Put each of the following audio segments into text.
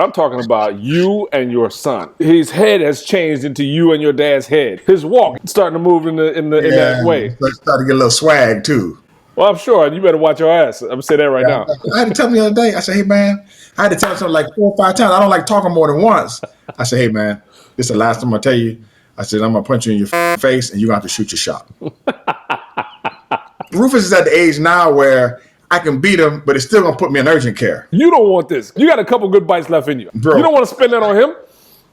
I'm talking about you and your son. His head has changed into you and your dad's head. His walk is starting to move in that way. Let's start to get a little swag too. Well, I'm sure you better watch your ass. I'm gonna say that right now. I had to tell him the other day. I said, "Hey man," I had to tell him something like 4 or 5 times. I don't like talking more than once. I said, "Hey man, this is the last time I tell you." I said, "I'm gonna punch you in your face, and you're gonna have to shoot your shot." Rufus is at the age now where I can beat him, but it's still gonna put me in urgent care. You don't want this. You got a couple good bites left in you. Bro, you don't want to spend that on him?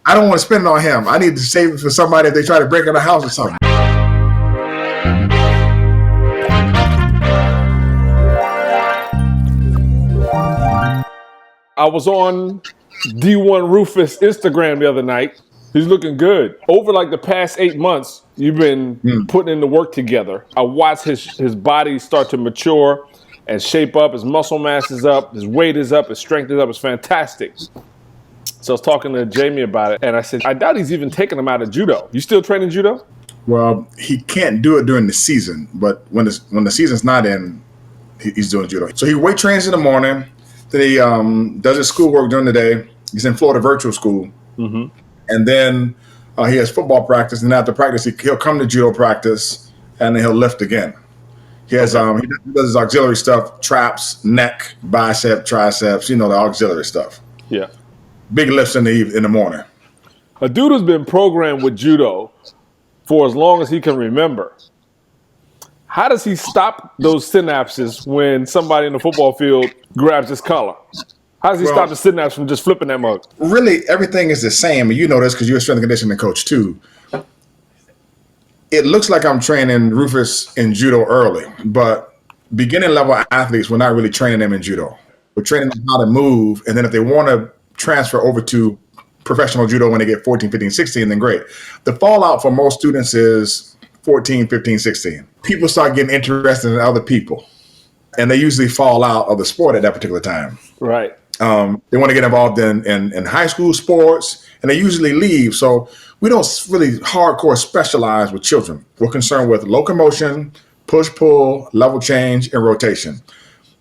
I don't want to spend it on him. I need to save it for somebody if they try to break in the house or something. I was on D1 Rufus Instagram the other night. He's looking good. Over like the past 8 months, you've been putting in the work together. I watched his body start to mature and shape up. His muscle mass is up. His weight is up. His strength is up. It's fantastic. So I was talking to Jamie about it, and I said, I doubt he's even taking him out of judo. You still training judo? Well, he can't do it during the season, but when the season's not in, he's doing judo. So he weight trains in the morning. Then he does his schoolwork during the day. He's in Florida virtual school. Mm-hmm. And then he has football practice. And after practice, he'll come to judo practice, and then he'll lift again. He has he does his auxiliary stuff: traps, neck, bicep, triceps. The auxiliary stuff. Yeah. Big lifts in the morning. A dude who's been programmed with judo for as long as he can remember. How does he stop those synapses when somebody in the football field grabs his collar? How does he stop the synapse from just flipping that mug? Really, everything is the same. And you know this because you're a strength and conditioning coach too. It looks like I'm training Rufus in judo early, but beginning level athletes, we're not really training them in judo. We're training them how to move. And then if they want to transfer over to professional judo when they get 14, 15, 16, then great. The fallout for most students is 14, 15, 16. People start getting interested in other people, and they usually fall out of the sport at that particular time. Right. They want to get involved in high school sports, and they usually leave. So we don't really hardcore specialize with children. We're concerned with locomotion, push-pull, level change, and rotation.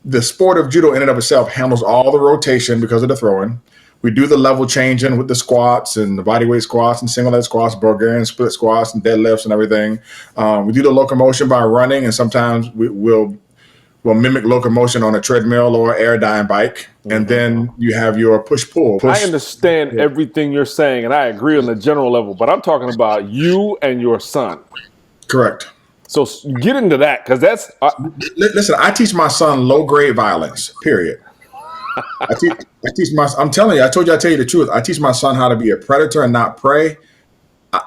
The sport of judo in and of itself handles all the rotation because of the throwing. We do the level changing with the squats and the bodyweight squats and single leg squats, Bulgarian split squats and deadlifts and everything. We do the locomotion by running, and sometimes we'll mimic locomotion on a treadmill or air dying bike. Mm-hmm. And then you have your push-pull. I understand everything you're saying, and I agree on the general level, but I'm talking about you and your son. Correct. So get into that, because that's... Listen, I teach my son low-grade violence, period. I teach I'm telling you, I told you I'd tell you the truth. I teach my son how to be a predator and not prey.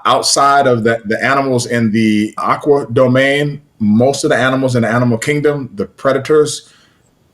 Outside of the animals in the aqua domain, most of the animals in the animal kingdom, the predators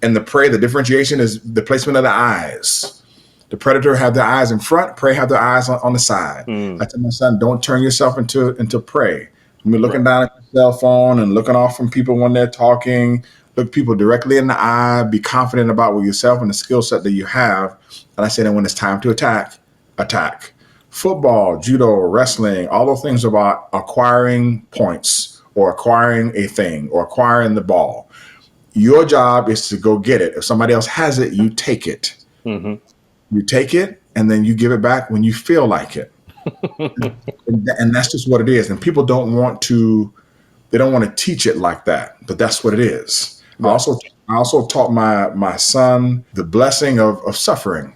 and the prey, the differentiation is the placement of the eyes. The predator have their eyes in front, prey have their eyes on the side. I tell my son, don't turn yourself into prey. When you're looking down at your cell phone and looking off from people when they're talking, look people directly in the eye, be confident about yourself and the skill set that you have. And I say that when it's time to attack, attack. Football, judo, wrestling, all those things about acquiring points or acquiring a thing or acquiring the ball. Your job is to go get it. If somebody else has it, you take it. Mm-hmm. You take it and then you give it back when you feel like it. and that's just what it is. And people don't want to teach it like that, but that's what it is. Right. I also taught my son the blessing of suffering.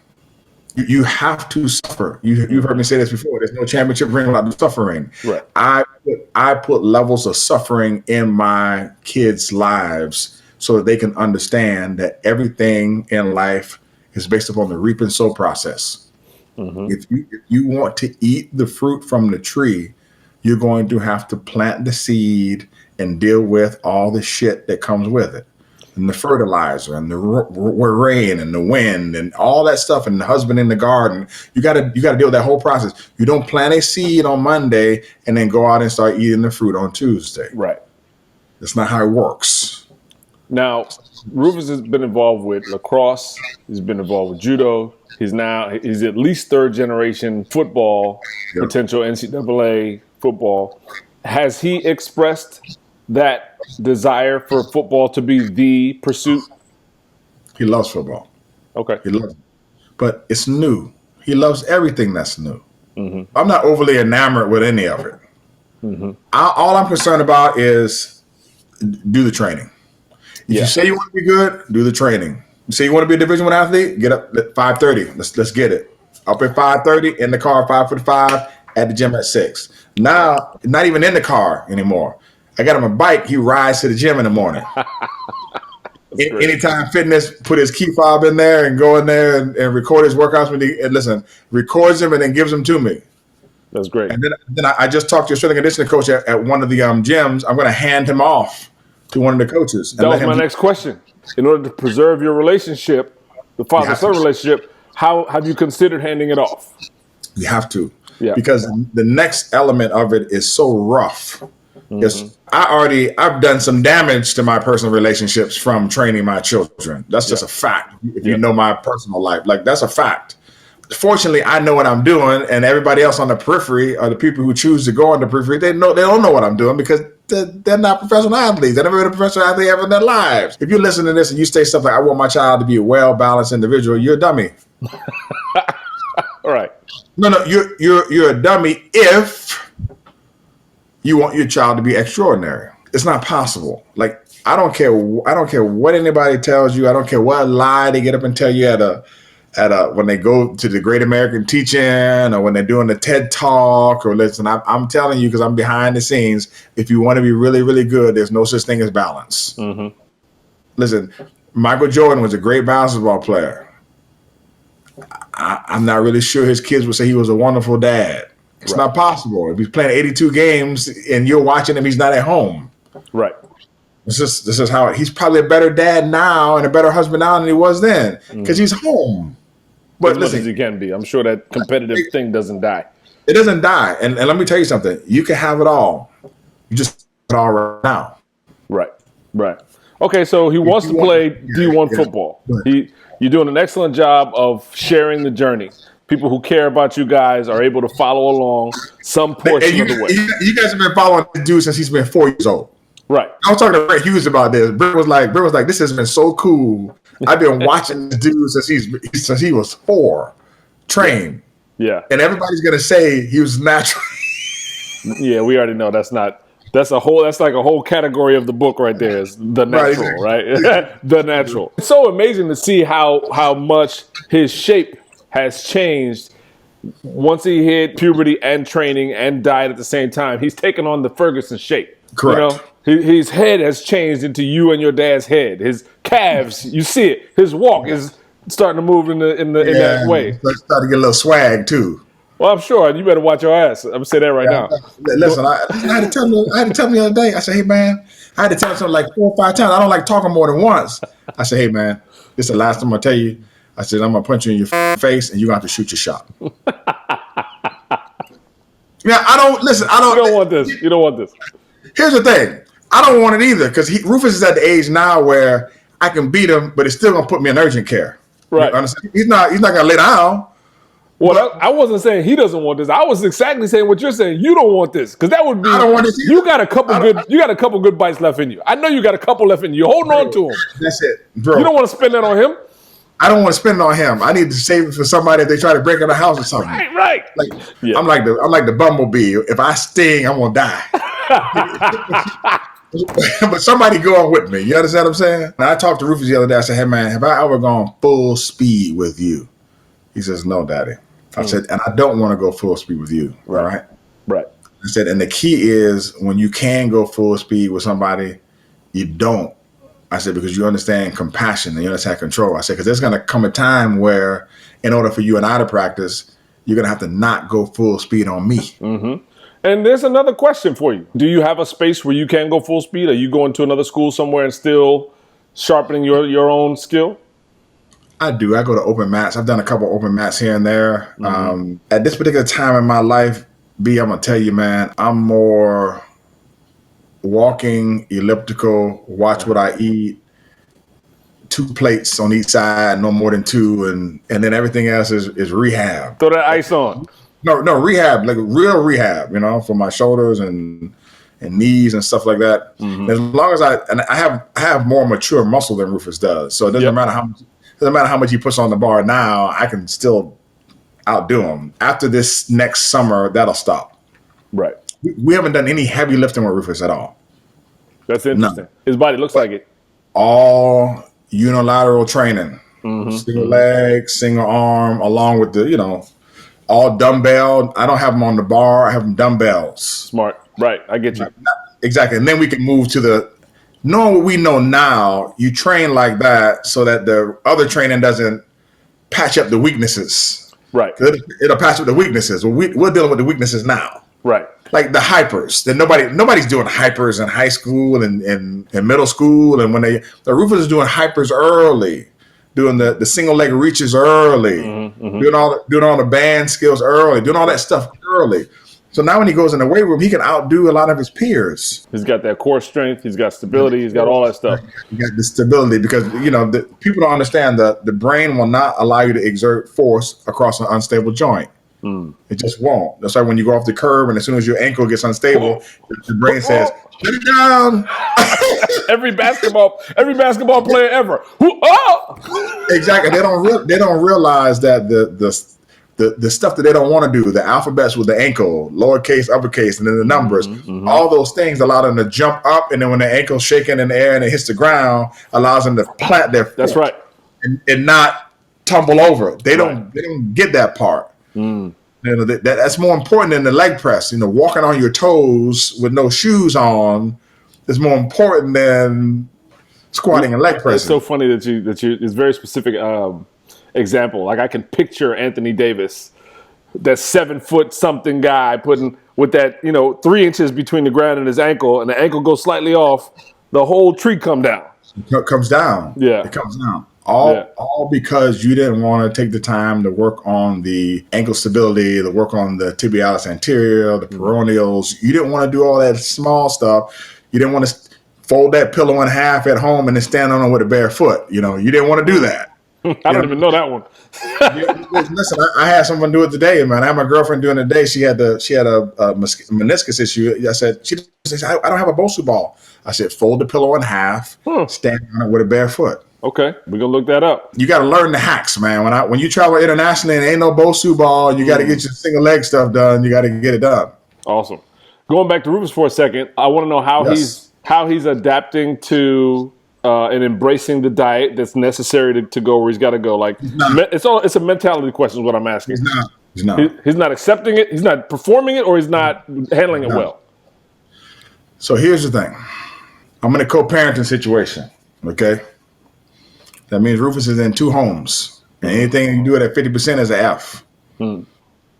You have to suffer. You've heard me say this before. There's no championship ring without suffering. Right. I put levels of suffering in my kids' lives so that they can understand that everything in life is based upon the reap and sow process. Mm-hmm. If you want to eat the fruit from the tree, you're going to have to plant the seed and deal with all the shit that comes with it. And the fertilizer and the rain and the wind and all that stuff and the husband in the garden. You got to deal with that whole process. You don't plant a seed on Monday and then go out and start eating the fruit on Tuesday. Right. That's not how it works. Now, Rufus has been involved with lacrosse. He's been involved with judo. He's at least third generation football, potential NCAA football. Has he expressed that desire for football to be the pursuit? He loves football. Okay. He loves it. But it's new. He loves everything that's new. I'm not overly enamored with any of it. All I'm concerned about is do the training. If you say you want to be good, do the training. You say you want to be a Division I athlete, get up at 5:30. Let's get it. Up at 5:30, in the car 5:45, at the gym at 6. Now, not even in the car anymore. I got him a bike. He rides to the gym in the morning. Anytime Fitness put his key fob in there and go in there and record his workouts with me, and listen, records them and then gives them to me. That's great. And then I just talked to a strength and conditioning coach at one of the gyms. I'm going to hand him off to one of the coaches. That was my next question. In order to preserve your relationship, the father-son relationship, how have you considered handing it off? You have to. Yeah. Because the next element of it is so rough. Yes, I've done some damage to my personal relationships from training my children. That's just a fact. If you know my personal life, like that's a fact. Fortunately, I know what I'm doing, and everybody else on the periphery, or the people who choose to go on the periphery, they don't know what I'm doing because they're not professional athletes. They've never been a professional athlete ever in their lives. If you listen to this and you say stuff like, "I want my child to be a well-balanced individual," you're a dummy. All right. No, you're a dummy if you want your child to be extraordinary. It's not possible. Like I don't care what anybody tells you. I don't care what lie they get up and tell you when they go to the Great American Teach-In or when they're doing the TED Talk. Or listen, I'm telling you because I'm behind the scenes. If you want to be really, really good, there's no such thing as balance. Listen, Michael Jordan was a great basketball player. I'm not really sure his kids would say he was a wonderful dad. It's not possible. If he's playing 82 games and you're watching him, he's not at home. Right. This is how he's probably a better dad now and a better husband now than he was then because he's home. But as much as he can be, I'm sure that competitive thing doesn't die. It doesn't die. And let me tell you something. You can have it all. You just have it all right now. Right. Okay, so he wants to play D1 football. You're doing an excellent job of sharing the journey. People who care about you guys are able to follow along some portion of the way. You guys have been following the dude since he's been 4 years old. Right. I was talking to Brett Hughes about this. Brett was like, this has been so cool. I've been watching this dude since he was 4, trained. Yeah. And everybody's gonna say he was natural. Yeah, we already know that's like a whole category of the book right there. Is the natural, right? The natural. It's so amazing to see how much his shape has changed once he hit puberty and training and diet at the same time. He's taken on the Ferguson shape. Correct. His head has changed into you and your dad's head. His calves, you see it. His walk is starting to move in that way. It's starting to get a little swag too. Well, I'm sure. You better watch your ass. I'm gonna say that right now. Listen, I had to tell him the other day. I said, "Hey man," I had to tell him something like 4 or 5 times. I don't like talking more than once. I said, "Hey man, this is the last time I tell you." I said, "I'm gonna punch you in your face, and you're gonna have to shoot your shot." Yeah, I don't listen. You don't want this. You don't want this. Here's the thing. I don't want it either because Rufus is at the age now where I can beat him, but it's still gonna put me in urgent care. Right. He's not gonna lay down. Well, I wasn't saying he doesn't want this. I was exactly saying what you're saying. You don't want this because that would be. I don't want this either. You got a couple good bites left in you. I know you got a couple left in you. You're holding on to him. That's it, bro. You don't want to spend that on him. I don't want to spend it on him. I need to save it for somebody if they try to break in the house or something. Right. Like I'm like the bumblebee. If I sting, I'm gonna die. But somebody go on with me. You understand what I'm saying? And I talked to Rufus the other day. I said, "Hey man, have I ever gone full speed with you?" He says, "No, Daddy." I said, "And I don't want to go full speed with you." Right. I said, "And the key is when you can go full speed with somebody, you don't." I said, "Because you understand compassion and you understand control." I said, "Because there's going to come a time where in order for you and I to practice, you're going to have to not go full speed on me." Mm-hmm. And there's another question for you. Do you have a space where you can go full speed? Are you going to another school somewhere and still sharpening your own skill? I do. I go to open mats. I've done a couple open mats here and there. Mm-hmm. At this particular time in my life, B, I'm going to tell you, man, I'm more walking, elliptical, watch what I eat, 2 plates on each side, no more than 2, and then everything else is rehab. Throw that ice on. No, rehab, like real rehab, for my shoulders and knees and stuff like that. Mm-hmm. As long as I have more mature muscle than Rufus does, so it doesn't matter how much he puts on the bar now. I can still outdo him. After this next summer, that'll stop. Right. We haven't done any heavy lifting with Rufus at all. That's interesting. None. His body looks like it. All unilateral training. Mm-hmm. Single leg, single arm, along with the, all dumbbell. I don't have them on the bar. I have them dumbbells. Smart. Right. I get you. Exactly. And then we can move to knowing what we know now, you train like that so that the other training doesn't patch up the weaknesses. Right. It'll patch up the weaknesses. We're dealing with the weaknesses now. Right. Like the hypers. That nobody's doing hypers in high school and in middle school. And when the Rufus is doing hypers early, doing the single leg reaches early, doing all the band skills early, doing all that stuff early. So now when he goes in the weight room, he can outdo a lot of his peers. He's got that core strength. He's got stability. He's got all that stuff. He got the stability because, the people don't understand that the brain will not allow you to exert force across an unstable joint. It just won't. That's why when you go off the curb and as soon as your ankle gets unstable, the brain says, "Shut it down." every basketball player ever. Exactly. They don't realize that the stuff that they don't want to do, the alphabets with the ankle, lowercase, uppercase, and then the numbers, all those things allow them to jump up, and then when the ankle's shaking in the air and it hits the ground, allows them to plant their foot. That's right. And not tumble over. They don't get that part. That's more important than the leg press. Walking on your toes with no shoes on is more important than squatting and leg pressing. It's so funny that you it's very specific example. Like I can picture Anthony Davis, that 7 foot something guy putting with that 3 inches between the ground and his ankle, and the ankle goes slightly off, the whole tree comes down. It comes down. Yeah, it comes down. All because you didn't want to take the time to work on the ankle stability, to work on the tibialis anterior, the peroneals. You didn't want to do all that small stuff. You didn't want to fold that pillow in half at home and then stand on it with a bare foot. You didn't want to do that. I don't even know that one. Listen, I had someone do it today, man. I had my girlfriend doing it today. She had a meniscus issue. I said, I don't have a Bosu ball. I said, fold the pillow in half, stand on it with a bare foot. Okay, we're gonna look that up. You got to learn the hacks, man. When you travel internationally and ain't no Bosu ball, and you got to get your single leg stuff done. You got to get it done. Awesome. Going back to Rufus for a second, I want to know how he's adapting to and embracing the diet that's necessary to go where he's got to go. Like it's a mentality question is what I'm asking. He's not. He's not accepting it. He's not performing it, or he's not handling it well. So here's the thing. I'm in a co-parenting situation. Okay. That means Rufus is in 2 homes, and anything you do it at 50% is an F.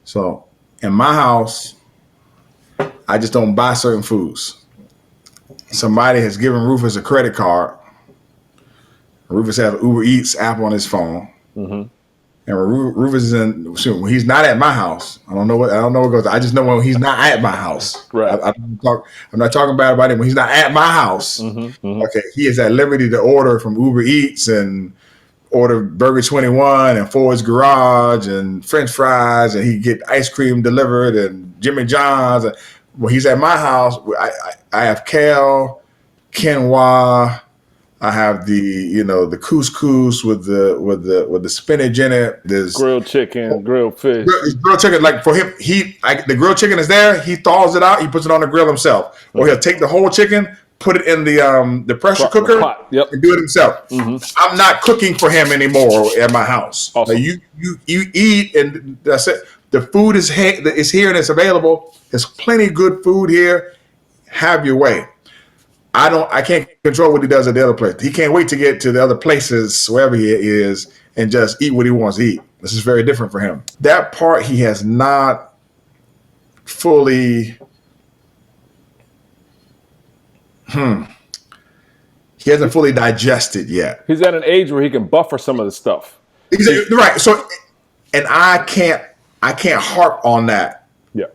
So in my house, I just don't buy certain foods. Somebody has given Rufus a credit card. Rufus has an Uber Eats app on his phone, and when Rufus is when he's not at my house, I don't know what goes. I just know when he's not at my house. Right. I'm not talking bad about him when he's not at my house. Okay, he is at liberty to order from Uber Eats and order Burger 21 and Ford's Garage and French fries, and he get ice cream delivered and Jimmy John's. When he's at my house, I have kale, quinoa. I have the couscous with the spinach in it. There's grilled chicken, grilled fish. Grilled chicken, like for him, the grilled chicken is there. He thaws it out. He puts it on the grill himself, or he'll take the whole chicken, put it in the pressure cooker, and do it himself. I'm not cooking for him anymore at my house. Awesome. Like you eat, and that's it. The food is here and it's available. There's plenty of good food here. Have your way. I can't control what he does at the other place. He can't wait to get to the other places, wherever he is, and just eat what he wants to eat. This is very different for him. That part he has not fully he hasn't fully digested yet. He's at an age where he can buffer some of the stuff. Exactly. Right. So, and I can't harp on that. Yeah.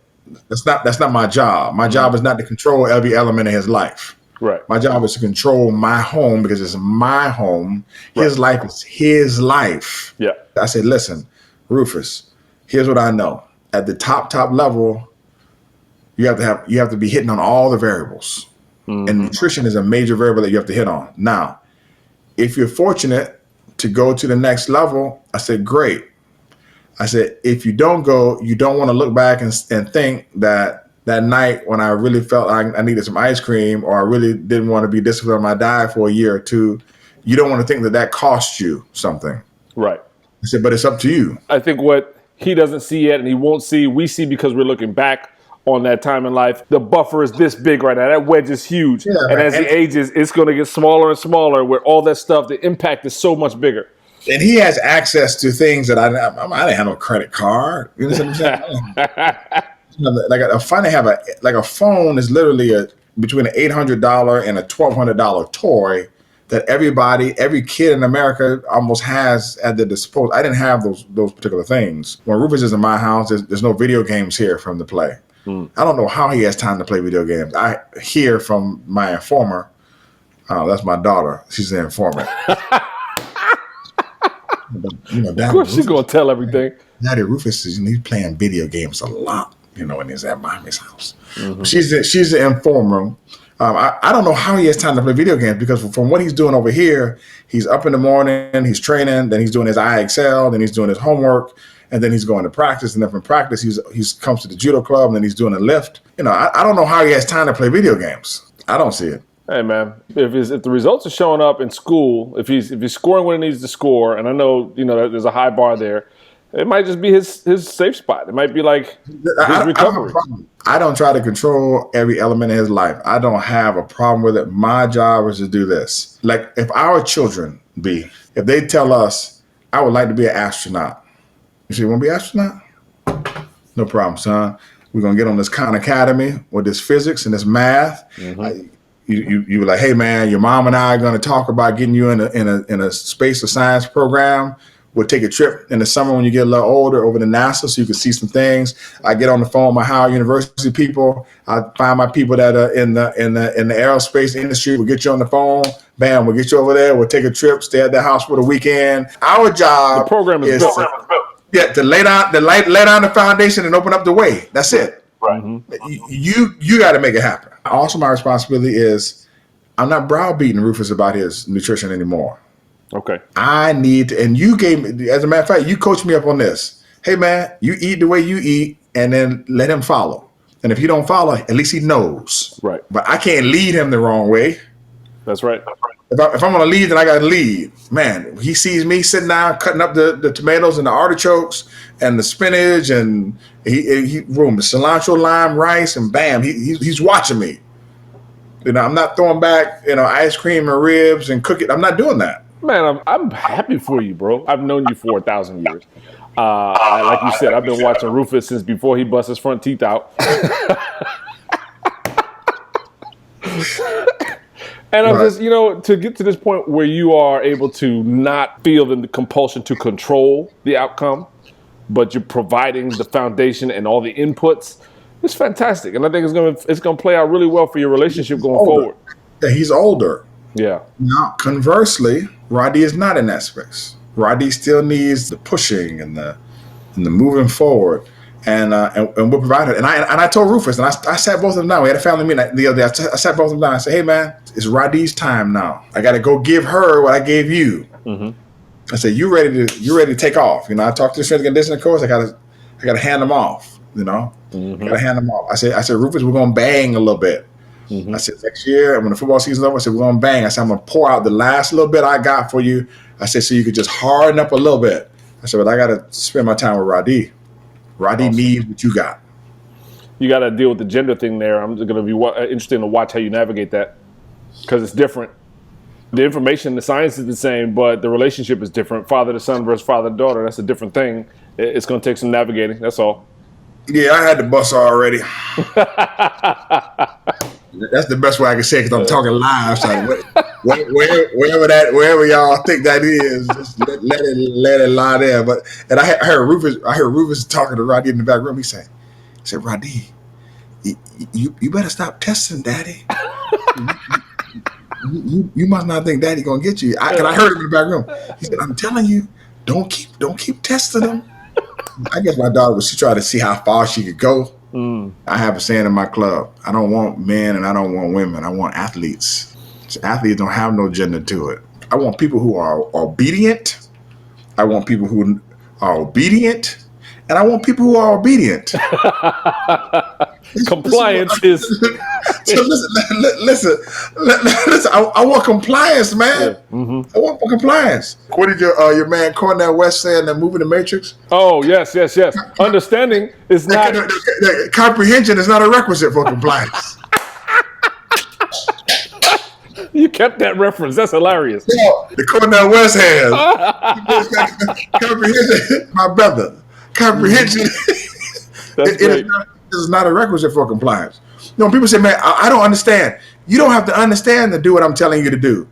That's not my job. My job is not to control every element of his life. Right. My job is to control my home because it's my home. His life is his life. Yeah. I said, listen, Rufus, here's what I know. At the top level, you have to be hitting on all the variables. And nutrition is a major variable that you have to hit on. Now, if you're fortunate to go to the next level, I said, great. I said, if you don't go, you don't want to look back and think that night when I really felt I needed some ice cream, or I really didn't want to be disciplined on my diet for a year or two, you don't want to think that cost you something. Right. I said, but it's up to you. I think what he doesn't see yet and he won't see, we see because we're looking back on that time in life. The buffer is this big right now. That wedge is huge. Yeah, and as he ages, it's going to get smaller and smaller, where all that stuff, the impact is so much bigger. And he has access to things that I didn't have no credit card. You know what I'm saying? Like a phone is literally between an $800 and a $1,200 toy that every kid in America almost has at their disposal. I didn't have those particular things. When Rufus is in my house, there's no video games here for him to play. I don't know how he has time to play video games. I hear from my informer. That's my daughter. She's the informant. Of course, she's gonna tell everything. Daddy Rufus he's playing video games a lot. When he's at mommy's house. Mm-hmm. She's the informer. I don't know how he has time to play video games, because from what he's doing over here, he's up in the morning, he's training, then he's doing his IXL, then he's doing his homework, and then he's going to practice, and then from practice he's comes to the judo club, and then he's doing a lift. I don't know how he has time to play video games. I don't see it. Hey man, if the results are showing up in school, if he's scoring when he needs to score, and I know there's a high bar there, it might just be his safe spot. It might be like his recovery. I don't try to control every element of his life. I don't have a problem with it. My job is to do this. Like if our children if they tell us, I would like to be an astronaut. You say, you want to be an astronaut? No problem, son. We're going to get on this Khan Academy with this physics and this math. Mm-hmm. You were like, hey man, your mom and I are going to talk about getting you in a space or science program. We'll take a trip in the summer when you get a little older over to NASA so you can see some things. I get on the phone with my Howard University people. I find my people that are in the aerospace industry. We'll get you on the phone. Bam, we'll get you over there. We'll take a trip, stay at their house for the weekend. Our job to lay down the foundation and open up the way. That's it. Right. You got to make it happen. Also, my responsibility is I'm not browbeating Rufus about his nutrition anymore. Okay. I need to, and you gave me, as a matter of fact, you coached me up on this. Hey man, you eat the way you eat, and then let him follow. And if he don't follow, at least he knows. Right. But I can't lead him the wrong way. That's right. If I'm going to lead, then I got to lead. Man, he sees me sitting down, cutting up the tomatoes and the artichokes and the spinach, and he the cilantro, lime, rice, and bam, he's watching me. I'm not throwing back, ice cream and ribs and cooking. I'm not doing that. Man, I'm happy for you, bro. I've known you for 1,000 years. Like you said, I've been watching Rufus since before he bust his front teeth out. And I'm just, to get to this point where you are able to not feel the compulsion to control the outcome, but you're providing the foundation and all the inputs, it's fantastic. And I think it's gonna play out really well for your relationship going forward. Yeah, he's older. Yeah. Now, conversely, Rhadi is not in that space. Rhadi still needs the pushing and the moving forward, and we'll provide it. And I told Rufus, and I sat both of them down. We had a family meeting the other day. I sat both of them down. I said, "Hey man, it's Rhadi's time now. I got to go give her what I gave you." Mm-hmm. I said, "You ready to take off?" I talked to the strength and conditioning coach. I got to hand them off. Mm-hmm. I got to hand them off. I said, Rufus, we're gonna bang a little bit. Mm-hmm. I said, next year, when the football season's over, I said, we're going to bang. I said, I'm going to pour out the last little bit I got for you. I said, so you could just harden up a little bit. I said, but I got to spend my time with Rhadi. Rhadi needs what you got. You got to deal with the gender thing there. I'm just going to be interested to watch how you navigate that, because it's different. The information, the science is the same, but the relationship is different. Father to son versus father to daughter, that's a different thing. It's going to take some navigating. That's all. Yeah, I had the bus already. That's the best way I can say it, because I'm talking live. So wherever y'all think that is, just let it lie there. And I heard Rufus talking to Rhadi in the back room. He said, Rhadi, you better stop testing, Daddy. you must not think Daddy gonna get you. And I heard him in the back room. He said, I'm telling you, don't keep testing him. I guess my daughter she tried to see how far she could go. I have a saying in my club: I don't want men and I don't want women. I want athletes. So athletes don't have no gender to it. I want people who are obedient. I want people who are obedient, and I want people who are obedient. Compliance is. So listen. I want compliance, man. Yeah. Mm-hmm. I want compliance. What did your man Cornel West say in that movie, The Matrix? Oh, yes. Understanding is not. Comprehension is not a requisite for compliance. You kept that reference. That's hilarious. The Cornel West has. Comprehension, my brother. Comprehension. That's great. This is not a requisite for compliance. People say, man, I don't understand. You don't have to understand to do what I'm telling you to do.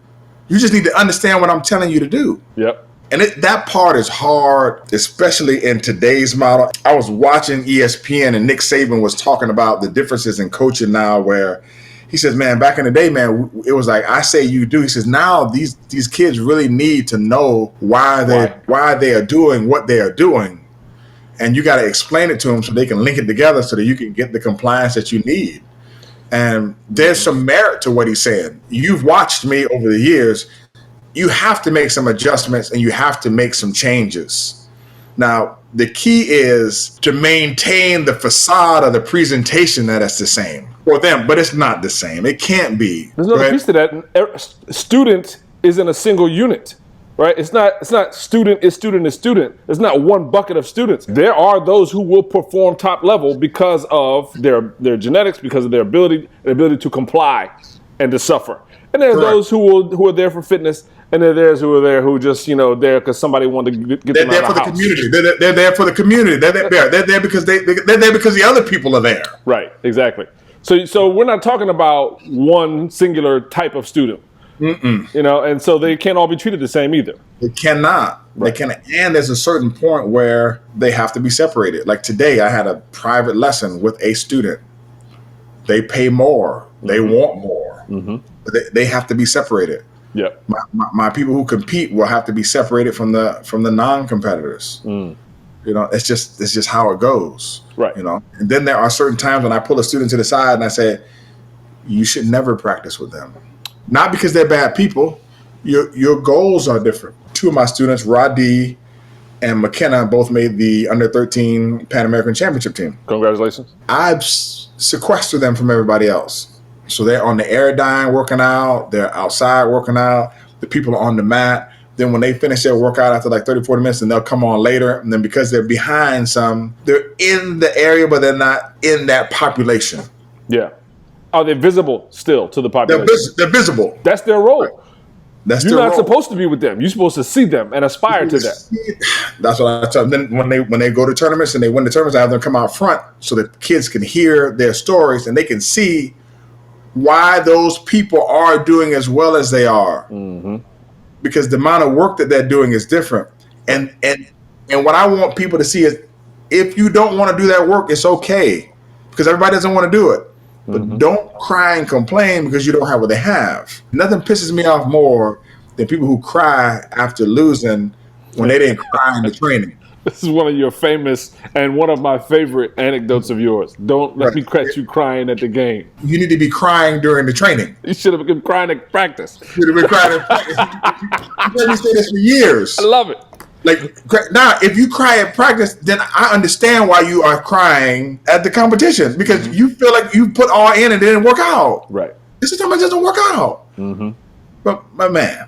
You just need to understand what I'm telling you to do. Yep. And that part is hard, especially in today's model. I was watching ESPN and Nick Saban was talking about the differences in coaching now, where he says, man, back in the day, man, it was like, I say you do. He says, now these kids really need to know why they are doing what they are doing. And you got to explain it to them so they can link it together so that you can get the compliance that you need. And there's some merit to what he's saying. You've watched me over the years. You have to make some adjustments and you have to make some changes. Now, the key is to maintain the facade of the presentation that it's the same for them, but it's not the same. It can't be. There's another piece to that. Student isn't a single unit. Right? It's not student is student is student. It's not one bucket of students. There are those who will perform top level because of their genetics, because of their ability to comply and to suffer. And there are those who are there for fitness, and there are those who are there who just there because somebody wanted to get them out of the house. They're there for the community. They're there because they're there because the other people are there. Right. Exactly. So we're not talking about one singular type of student. And so they can't all be treated the same either. They cannot. Right. They can, and there's a certain point where they have to be separated. Like today, I had a private lesson with a student. They pay more. They want more. But they have to be separated. Yeah. My people who compete will have to be separated from the non-competitors. It's just how it goes. Right. And then there are certain times when I pull a student to the side and I say, you should never practice with them. Not because they're bad people. Your goals are different. Two of my students, Rhadi and McKenna, both made the under-13 Pan American Championship team. Congratulations. I've sequestered them from everybody else. So they're on the Aerodyne working out. They're outside working out. The people are on the mat. Then when they finish their workout after like 30, 40 minutes, then they'll come on later. And then because they're behind some, they're in the area, but they're not in that population. Yeah. Are they visible still to the population? They're visible. That's their role. Right. That's You're not supposed to be with them. You're supposed to see them and aspire to that. That's what I tell them. Then when they go to tournaments and they win the tournaments, I have them come out front so that kids can hear their stories and they can see why those people are doing as well as they are. Because the amount of work that they're doing is different. And what I want people to see is, if you don't want to do that work, it's okay, because everybody doesn't want to do it. But don't cry and complain because you don't have what they have. Nothing pisses me off more than people who cry after losing when they didn't cry in the training. This is one of your famous and one of my favorite anecdotes of yours. Don't let me catch you crying at the game. You need to be crying during the training. You should have been crying at practice. You should have been crying at practice. You've heard me say this for years. I love it. Like, now, if you cry at practice, then I understand why you are crying at the competition, because you feel like you put all in and it didn't work out. Right. This is something that doesn't work out. But man,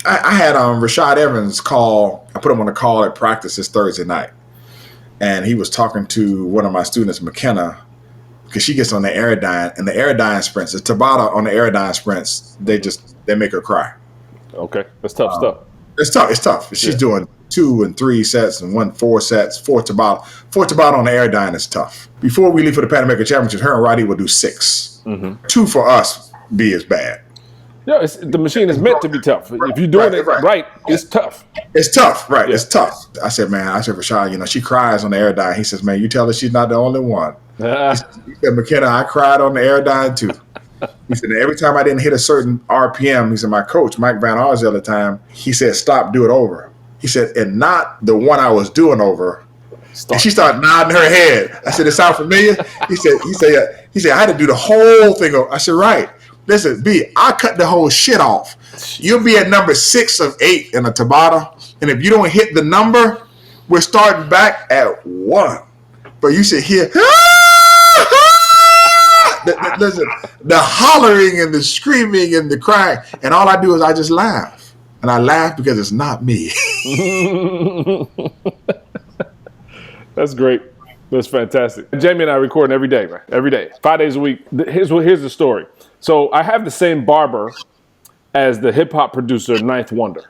I had Rashad Evans call. I put him on a call at practice this Thursday night, and he was talking to one of my students, McKenna, because she gets on the Aerodyne, and the Aerodyne sprints, the Tabata on the Aerodyne sprints, they make her cry. Okay, that's tough stuff. It's tough. She's doing 2 and 3 sets and 4 sets, 4 Tabata. 4 Tabata on the Aerodyne is tough. Before we leave for the Pan American Championships, her and Rhadi will do 6. 2 for us be as bad. Yeah, the machine is meant to be tough. If you're doing it right, it's tough. It's tough, right? Yeah. It's tough. I said, Rashad, she cries on the Aerodyne. He says, man, you tell her she's not the only one. He said, McKenna, I cried on the Aerodyne too. He said, every time I didn't hit a certain RPM, he said, my coach, Mike Van Arsdale at the time, he said, stop, do it over. He said, and not the one I was doing over. And she started nodding her head. I said, it sound familiar? He said, I had to do the whole thing over. I said, right. Listen, B, I cut the whole shit off. You'll be at number 6 of 8 in a Tabata, and if you don't hit the number, we're starting back at 1. But you should hear listen, the hollering and the screaming and the crying, and all I do is I just laugh, and I laugh because it's not me. That's great. That's fantastic. Jamie and I recording every day, man. Every day, 5 days a week. Here's the story. So I have the same barber as the hip hop producer Ninth Wonder.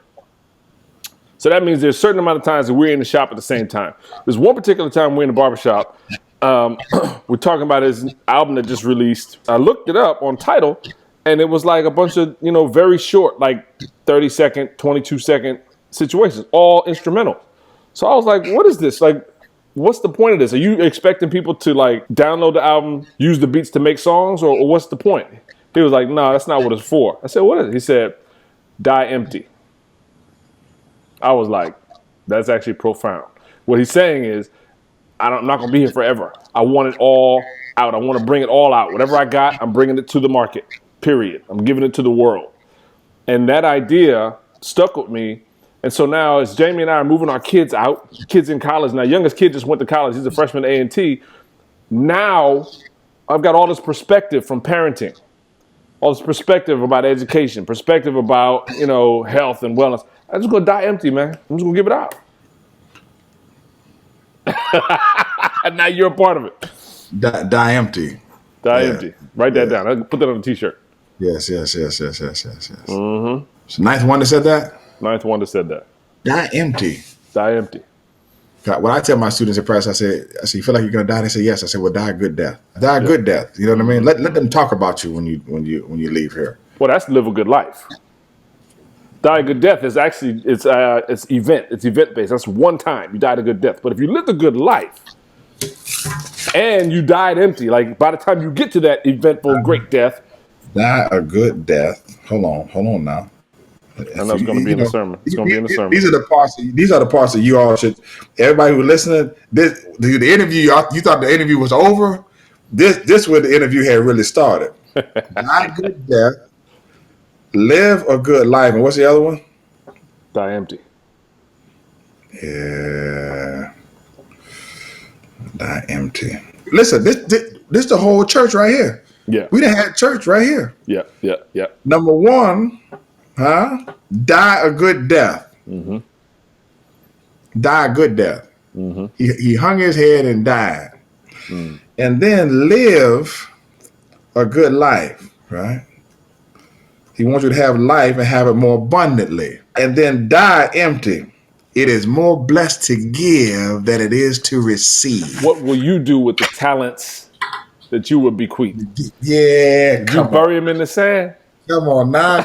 So that means there's a certain amount of times that we're in the shop at the same time. There's one particular time we're in the barbershop. We're talking about his album that just released. I looked it up on Tidal, and it was like a bunch of, very short, like 30-second, 22-second situations, all instrumental. So I was like, what is this? Like, what's the point of this? Are you expecting people to like download the album, use the beats to make songs, or what's the point? He was like, no, that's not what it's for. I said, what is it? He said, die empty. I was like, that's actually profound. What he's saying is, I'm not going to be here forever. I want it all out. I want to bring it all out. Whatever I got, I'm bringing it to the market, period. I'm giving it to the world. And that idea stuck with me. And so now as Jamie and I are moving our kids out, kids in college. Now, youngest kid just went to college. He's a freshman at A&T. Now I've got all this perspective from parenting, all this perspective about education, perspective about, health and wellness. I'm just going to die empty, man. I'm just going to give it out. And now you're a part of it. Die empty. Die empty. Write that down. I'll put that on a T-shirt. Yes. Mm-hmm. So Ninth Wonder said that? Ninth Wonder said that. Die empty. Die empty. God, when I tell my students in press, I say, you feel like you're gonna die? They say yes. I say, well, die a good death. Die a good death. You know what I mean? Let them talk about you when you leave here. Well, that's live a good life. Die a good death is actually it's event. It's event based. That's one time you died a good death. But if you lived a good life and you died empty, like by the time you get to that eventful great death, die a good death. Hold on now. I know it's going to be in the sermon. It's going to be in the sermon. These are the parts that you all should. Everybody who's listening, the interview. You thought the interview was over. This where the interview had really started. Die a good death. Live a good life. And what's the other one? Die empty. Yeah. Die empty. Listen, this the whole church right here. Yeah. We done had church right here. Yeah. Number 1, die a good death. Mm-hmm. Die a good death. Mm-hmm. He hung his head and died. Mm. And then live a good life, right? He wants you to have life and have it more abundantly. And then die empty. It is more blessed to give than it is to receive. What will you do with the talents that you would bequeath? Yeah. You bury them in the sand? Come on now.